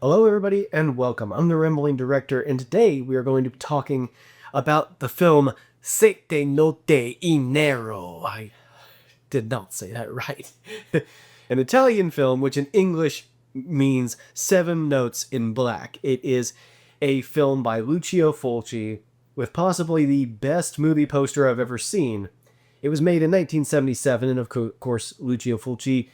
Hello, everybody, and welcome. I'm the Rambling Director, and today we are going to be talking about the film Sette, nero. I did not say that right. An Italian film, which in English means Seven Notes in Black. It is a film by Lucio Fulci, with possibly the best movie poster I've ever seen. It was made in 1977, and of course, Lucio Fulci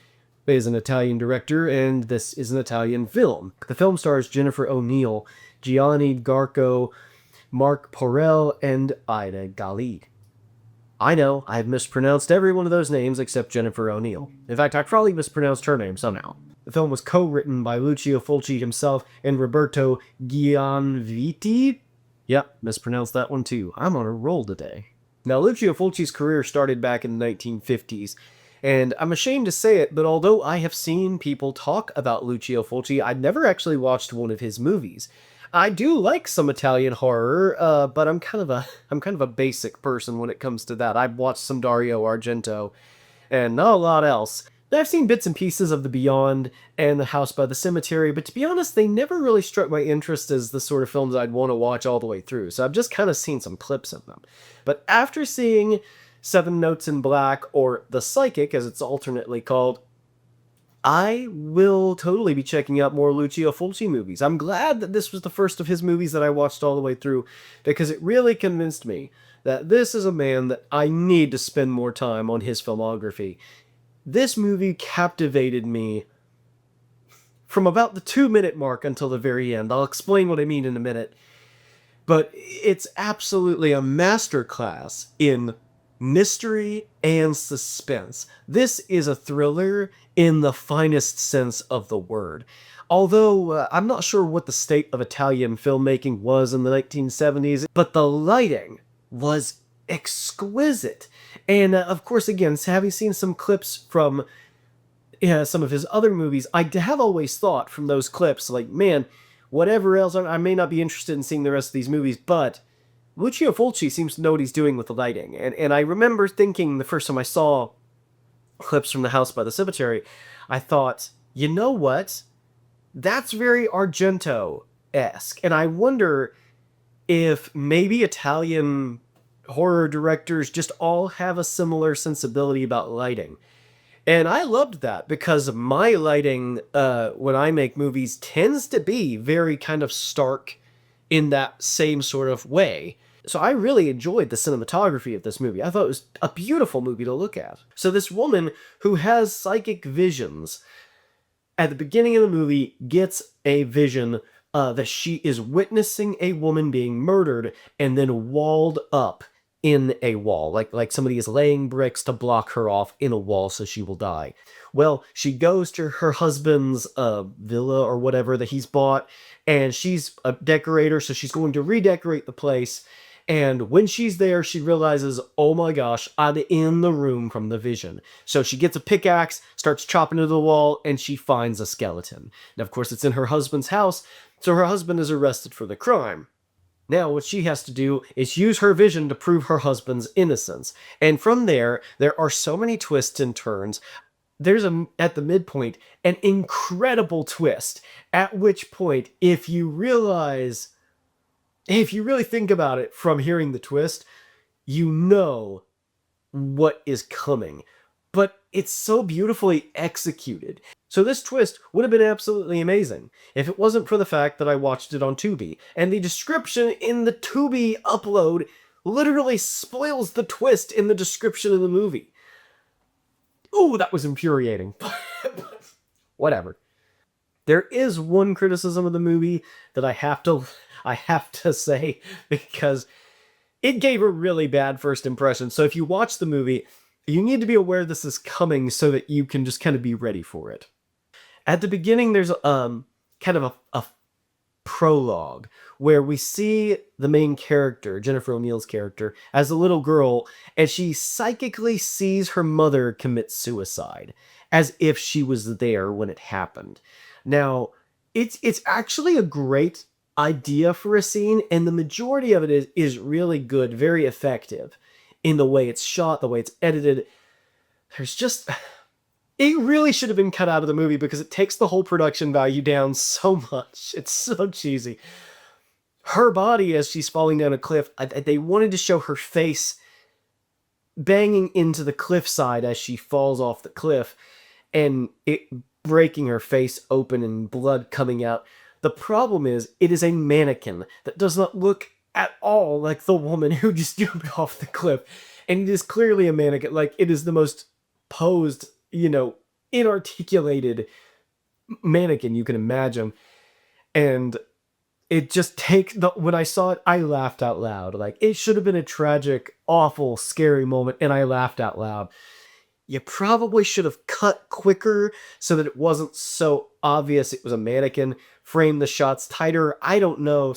is an Italian director, and this is an Italian film. The film stars Jennifer O'Neill, Gianni Garko, Marc Porel, and Ida Galli. I know, I've mispronounced every one of those names except Jennifer O'Neill. In fact, I probably mispronounced her name somehow. The film was co-written by Lucio Fulci himself and Roberto Gianviti. Yep, mispronounced that one too. I'm on a roll today. Now, Lucio Fulci's career started back in the 1950s, and I'm ashamed to say it, but although I have seen people talk about Lucio Fulci, I'd never actually watched one of his movies. I do like some Italian horror, but I'm kind of a basic person when it comes to that. I've watched some Dario Argento, and not a lot else. I've seen bits and pieces of The Beyond and The House by the Cemetery, but to be honest, they never really struck my interest as the sort of films I'd want to watch all the way through, so I've just kind of seen some clips of them. But after seeing Seven Notes in Black, or The Psychic, as it's alternately called, I will totally be checking out more Lucio Fulci movies. I'm glad that this was the first of his movies that I watched all the way through, because it really convinced me that this is a man that I need to spend more time on his filmography. This movie captivated me from about the 2-minute mark until the very end. I'll explain what I mean in a minute. But it's absolutely a masterclass in mystery and suspense. This is a thriller in the finest sense of the word. Although I'm not sure what the state of Italian filmmaking was in the 1970s, but the lighting was exquisite. And of course, again, having seen some clips from some of his other movies, I have always thought from those clips, like, man, whatever else, I may not be interested in seeing the rest of these movies, but Lucio Fulci seems to know what he's doing with the lighting. And I remember thinking the first time I saw clips from The House by the Cemetery, I thought, you know what? That's very Argento-esque. And I wonder if maybe Italian horror directors just all have a similar sensibility about lighting. And I loved that because my lighting, when I make movies, tends to be very kind of stark in that same sort of way. So I really enjoyed the cinematography of this movie. I thought it was a beautiful movie to look at. So this woman who has psychic visions, at the beginning of the movie, gets a vision that she is witnessing a woman being murdered and then walled up in a wall, like somebody is laying bricks to block her off in a wall so she will die. Well, she goes to her husband's villa or whatever that he's bought, and she's a decorator, so she's going to redecorate the place. And when she's there, she realizes, oh my gosh, I'm in the room from the vision. So she gets a pickaxe, starts chopping into the wall, and she finds a skeleton. Now, of course, it's in her husband's house, so her husband is arrested for the crime. Now, what she has to do is use her vision to prove her husband's innocence. And from there are so many twists and turns. There's, at the midpoint, an incredible twist, at which point, if you really think about it from hearing the twist, you know what is coming. But it's so beautifully executed. So this twist would have been absolutely amazing if it wasn't for the fact that I watched it on Tubi, and the description in the Tubi upload literally spoils the twist in the description of the movie. Ooh, that was infuriating. Whatever. There is one criticism of the movie that I have to say, because it gave a really bad first impression. So if you watch the movie, you need to be aware this is coming so that you can just kind of be ready for it. At the beginning, there's kind of a prologue where we see the main character, Jennifer O'Neill's character, as a little girl, and she psychically sees her mother commit suicide, as if she was there when it happened. Now, it's actually a great idea for a scene, and the majority of it is really good, very effective in the way it's shot, the way it's edited. There's just It really should have been cut out of the movie because it takes the whole production value down so much. It's so cheesy. Her body as she's falling down a cliff, they wanted to show her face banging into the cliffside as she falls off the cliff and it breaking her face open and blood coming out. The problem is, it is a mannequin that does not look at all like the woman who just jumped off the cliff. And it is clearly a mannequin. Like, it is the most posed, inarticulated mannequin you can imagine. And it just when I saw it, I laughed out loud. Like, it should have been a tragic, awful, scary moment, and I laughed out loud. You probably should have cut quicker so that it wasn't so obvious it was a mannequin. Frame the shots tighter. I don't know.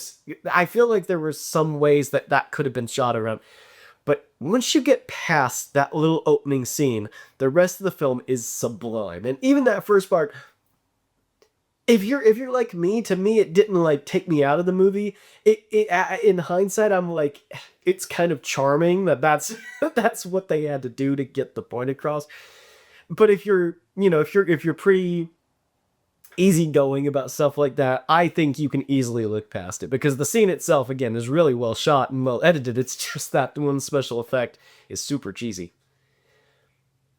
I feel like there were some ways that could have been shot around. But once you get past that little opening scene, the rest of the film is sublime. And even that first part, if you're like me, to me it didn't like take me out of the movie. In hindsight, I'm like, it's kind of charming that's that's what they had to do to get the point across. But if you're pretty easygoing about stuff like that, I think you can easily look past it because the scene itself, again, is really well shot and well edited. It's just that one special effect is super cheesy.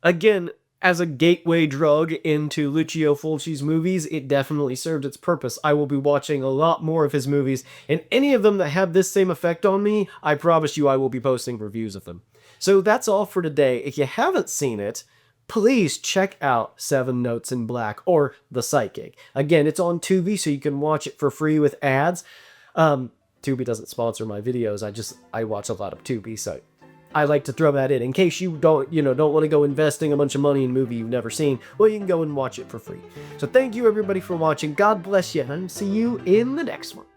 Again, as a gateway drug into Lucio Fulci's movies, it definitely served its purpose. I will be watching a lot more of his movies, and any of them that have this same effect on me, I promise you I will be posting reviews of them. So that's all for today. If you haven't seen it, please check out 7 Notes in Black or The Psychic. Again, it's on Tubi, so you can watch it for free with ads. Tubi doesn't sponsor my videos. I watch a lot of Tubi, so I like to throw that in case you don't want to go investing a bunch of money in a movie you've never seen. Well, you can go and watch it for free. So thank you everybody for watching. God bless you, and see you in the next one.